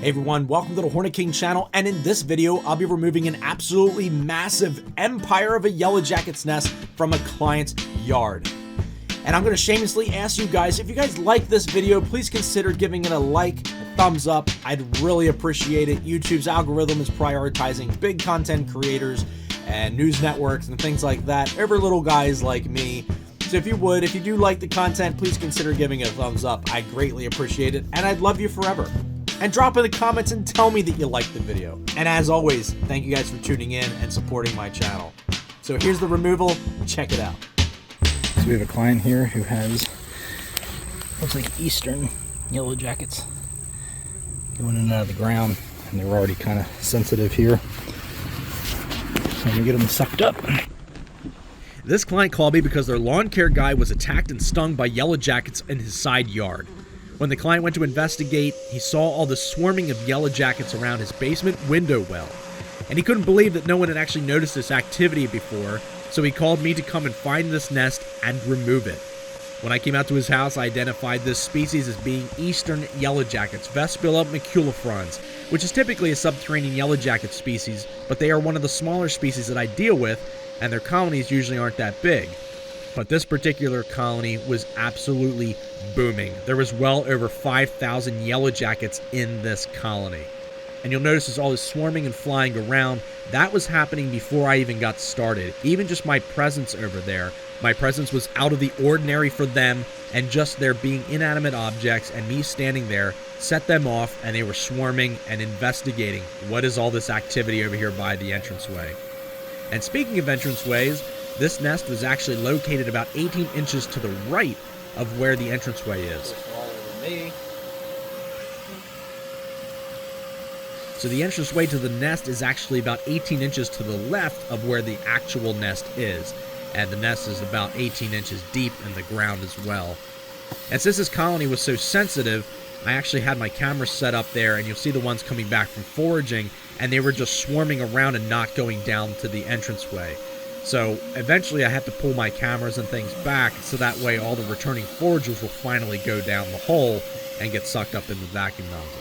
Hey everyone, welcome to the Hornet King channel, and in this video, I'll be removing an absolutely massive empire of a yellow jacket's nest from a client's yard. And I'm going to shamelessly ask you guys, if you guys like this video, please consider giving it a like, a thumbs up. I'd really appreciate it. YouTube's algorithm is prioritizing big content creators and news networks and things like that over little guys like me. So if you do like the content, please consider giving it a thumbs up. I greatly appreciate it, and I'd love you forever. And drop in the comments and tell me that you liked the video. And as always, thank you guys for tuning in and supporting my channel. So here's the removal, check it out. So we have a client here who has, looks like eastern yellow jackets going in and out of the ground, and they're already kind of sensitive here. So I'm gonna get them sucked up. This client called me because their lawn care guy was attacked and stung by yellow jackets in his side yard. When the client went to investigate, he saw all the swarming of yellow jackets around his basement window well, and he couldn't believe that no one had actually noticed this activity before, so he called me to come and find this nest and remove it. When I came out to his house, I identified this species as being eastern yellow jackets, Vespula maculifrons, which is typically a subterranean yellow jacket species, but they are one of the smaller species that I deal with, and their colonies usually aren't that big. But this particular colony was absolutely booming. There was well over 5,000 yellow jackets in this colony. And you'll notice there's all this swarming and flying around. That was happening before I even got started. Even just my presence over there, my presence was out of the ordinary for them, and just there being inanimate objects and me standing there set them off, and they were swarming and investigating what is all this activity over here by the entranceway. And speaking of entranceways, this nest was actually located about 18 inches to the right of where the entranceway is. So the entranceway to the nest is actually about 18 inches to the left of where the actual nest is. And the nest is about 18 inches deep in the ground as well. And since this colony was so sensitive, I actually had my camera set up there, and you'll see the ones coming back from foraging, and they were just swarming around and not going down to the entranceway. So eventually I had to pull my cameras and things back so that way all the returning foragers will finally go down the hole and get sucked up in the vacuum nozzle.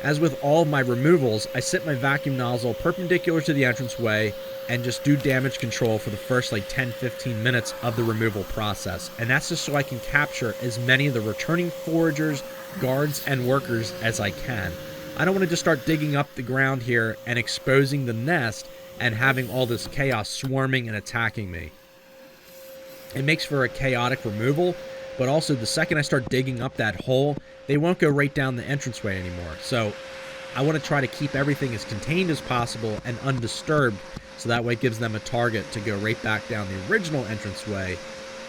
As with all of my removals, I sit my vacuum nozzle perpendicular to the entranceway and just do damage control for the first like 10-15 minutes of the removal process. And that's just so I can capture as many of the returning foragers, guards, and workers as I can. I don't want to just start digging up the ground here and exposing the nest and having all this chaos swarming and attacking me. It makes for a chaotic removal, but also the second I start digging up that hole, they won't go right down the entranceway anymore. So I want to try to keep everything as contained as possible and undisturbed, so that way it gives them a target to go right back down the original entranceway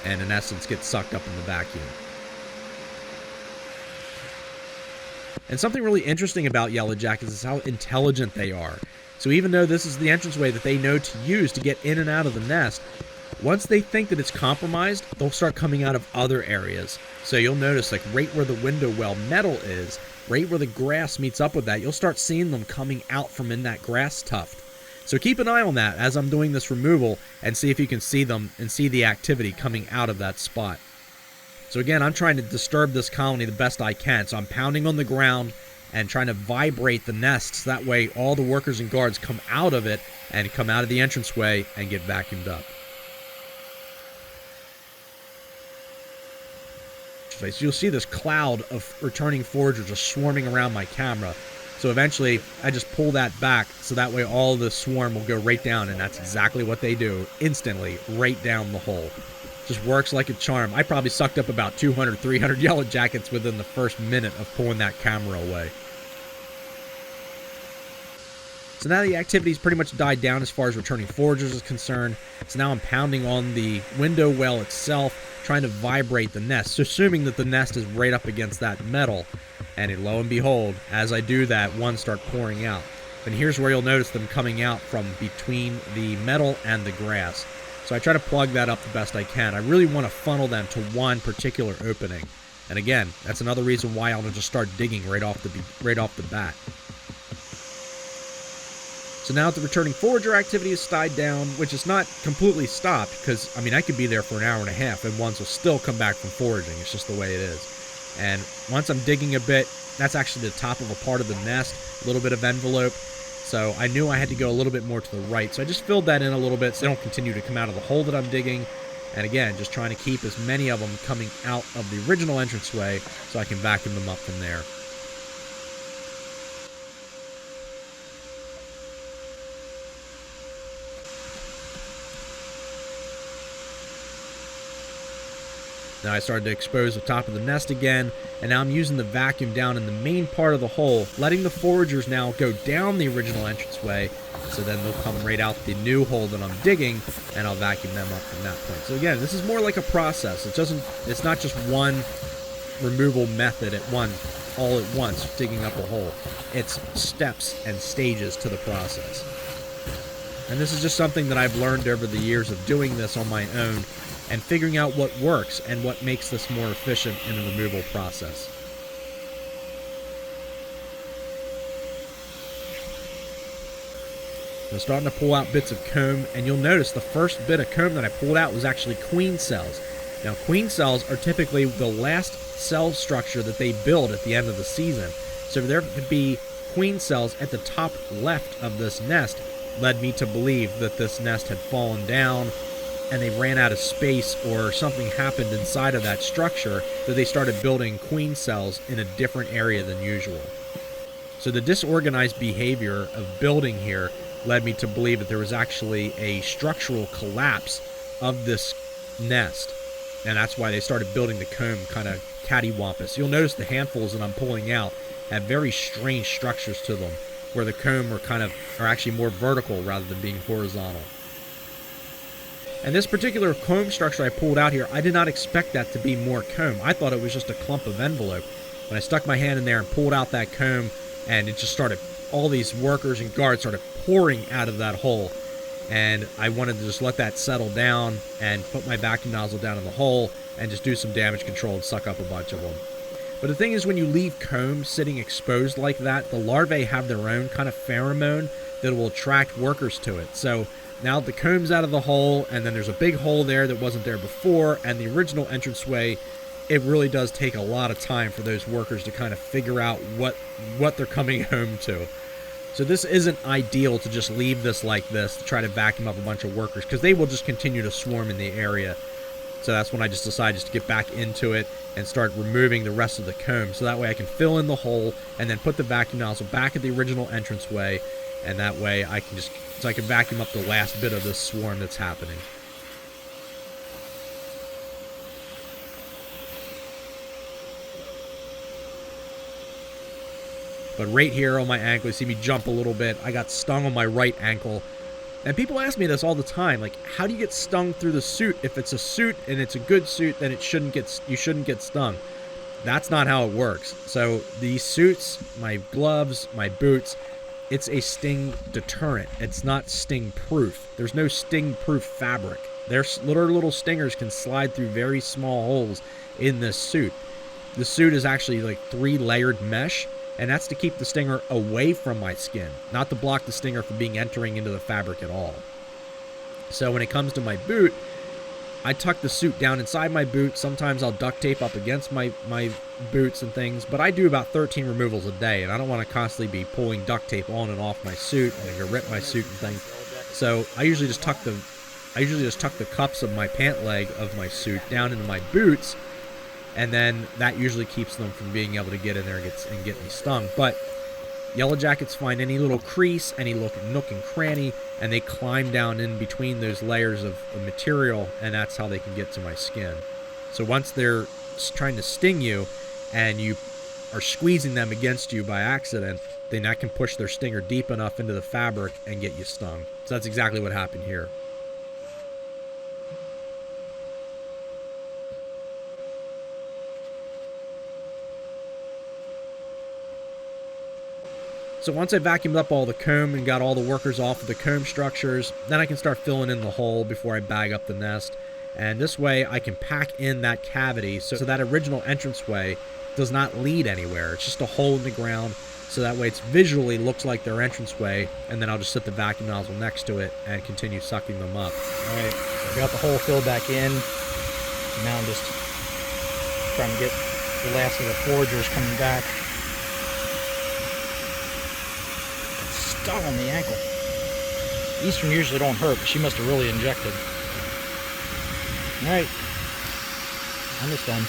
and in essence get sucked up in the vacuum. And something really interesting about yellow jackets is how intelligent they are. So even though this is the entranceway that they know to use to get in and out of the nest, once they think that it's compromised, they'll start coming out of other areas. So you'll notice, like right where the window well metal is, right where the grass meets up with that, you'll start seeing them coming out from in that grass tuft. So keep an eye on that as I'm doing this removal and see if you can see them and see the activity coming out of that spot. So again, I'm trying to disturb this colony the best I can. So I'm pounding on the ground and trying to vibrate the nests. That way all the workers and guards come out of it and come out of the entranceway and get vacuumed up. So you'll see this cloud of returning foragers just swarming around my camera. So eventually I just pull that back so that way all the swarm will go right down, and that's exactly what they do instantly, right down the hole. Just works like a charm. I probably sucked up about 200, 300 yellow jackets within the first minute of pulling that camera away. So now the activity's pretty much died down as far as returning foragers is concerned. So now I'm pounding on the window well itself, trying to vibrate the nest, so assuming that the nest is right up against that metal. And lo and behold, as I do that, ones start pouring out. And here's where you'll notice them coming out from between the metal and the grass. So I try to plug that up the best I can. I really want to funnel them to one particular opening. And again, that's another reason why I'll just start digging right off the bat. So now the returning forager activity has died down, which is not completely stopped, because, I mean, I could be there for an hour and a half, and ones will still come back from foraging. It's just the way it is. And once I'm digging a bit, that's actually the top of a part of the nest, a little bit of envelope. So I knew I had to go a little bit more to the right. So I just filled that in a little bit so they don't continue to come out of the hole that I'm digging. And again, just trying to keep as many of them coming out of the original entranceway so I can vacuum them up from there. Now I started to expose the top of the nest again, and now I'm using the vacuum down in the main part of the hole, letting the foragers now go down the original entranceway, so then they'll come right out the new hole that I'm digging, and I'll vacuum them up from that point. So again, this is more like a process. It's not just one removal method all at once, digging up a hole. It's steps and stages to the process. And this is just something that I've learned over the years of doing this on my own, and figuring out what works and what makes this more efficient in the removal process. I'm starting to pull out bits of comb, and you'll notice the first bit of comb that I pulled out was actually queen cells. Now, queen cells are typically the last cell structure that they build at the end of the season. So there could be queen cells at the top left of this nest led me to believe that this nest had fallen down and they ran out of space, or something happened inside of that structure that they started building queen cells in a different area than usual. So the disorganized behavior of building here led me to believe that there was actually a structural collapse of this nest, and that's why they started building the comb kind of cattywampus. You'll notice the handfuls that I'm pulling out have very strange structures to them, where the comb are actually more vertical rather than being horizontal. And this particular comb structure I pulled out here, I did not expect that to be more comb. I thought it was just a clump of envelope. When I stuck my hand in there and pulled out that comb, and it just started, all these workers and guards started pouring out of that hole. And I wanted to just let that settle down and put my vacuum nozzle down in the hole and just do some damage control and suck up a bunch of them. But the thing is, when you leave comb sitting exposed like that, the larvae have their own kind of pheromone that will attract workers to it. So now the comb's out of the hole, and then there's a big hole there that wasn't there before, and the original entranceway, it really does take a lot of time for those workers to kind of figure out what they're coming home to. So this isn't ideal to just leave this like this to try to vacuum up a bunch of workers, because they will just continue to swarm in the area. So that's when I just decided to get back into it and start removing the rest of the comb, so that way I can fill in the hole and then put the vacuum nozzle back at the original entranceway, and that way I can vacuum up the last bit of this swarm that's happening. But right here on my ankle, you see me jump a little bit. I got stung on my right ankle. And people ask me this all the time, like, how do you get stung through the suit? If it's a suit and it's a good suit, then you shouldn't get stung. That's not how it works. So these suits, my gloves, my boots, it's a sting deterrent. It's not sting proof. There's no sting proof fabric. Their little stingers can slide through very small holes in this suit. The suit is actually like 3-layered mesh, and that's to keep the stinger away from my skin, not to block the stinger from entering into the fabric at all. So when it comes to my boot, I tuck the suit down inside my boot. Sometimes I'll duct tape up against my boots and things, but I do about 13 removals a day, and I don't want to constantly be pulling duct tape on and off my suit and to rip my suit and things. So I usually just tuck the cuffs of my pant leg of my suit down into my boots, and then that usually keeps them from being able to get in there and get me stung. But yellow jackets find any little crease, any little nook and cranny, and they climb down in between those layers of material, and that's how they can get to my skin. So once they're trying to sting you and you are squeezing them against you by accident, then that can push their stinger deep enough into the fabric and get you stung. So that's exactly what happened here. So once I vacuumed up all the comb and got all the workers off of the comb structures, then I can start filling in the hole before I bag up the nest. And this way I can pack in that cavity so that original entranceway does not lead anywhere. It's just a hole in the ground so that way it's visually looks like their entranceway, and then I'll just set the vacuum nozzle next to it and continue sucking them up. All right, I got the hole filled back in. Now I'm just trying to get the last of the foragers coming back. Stung on the ankle. Eastern usually don't hurt, but she must have really injected. All right, almost done.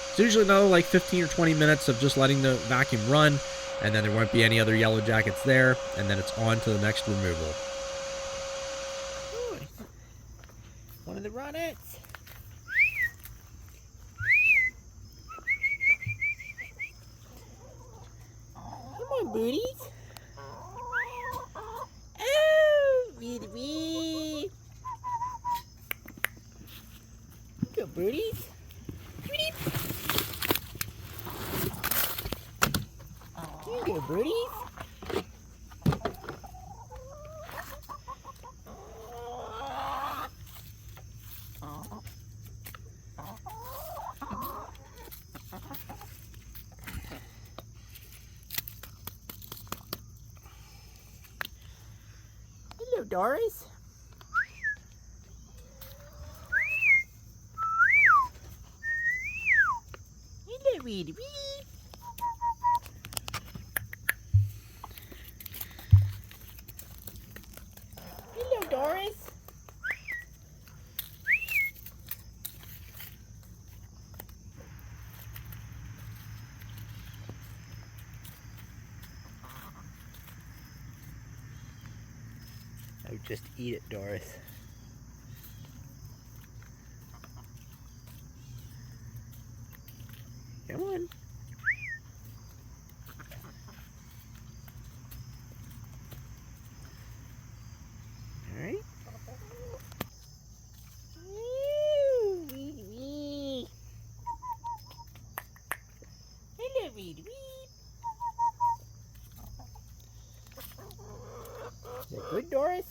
It's usually another like 15 or 20 minutes of just letting the vacuum run, and then there won't be any other yellow jackets there, and then it's on to the next removal. Ooh, one of the Ronettes. Come on, booties. Oh, Rhea-the-Rhea. Go, booties. Booty. Here you go, birdies. Hello, Doris. Hello, Rhea-the-Rhea. Hello, Doris. Oh, just eat it, Doris. Come on. All right. Ooh, Rhea-the-Rhea. Hello, Rhea-the-Rhea. Is that good, Doris?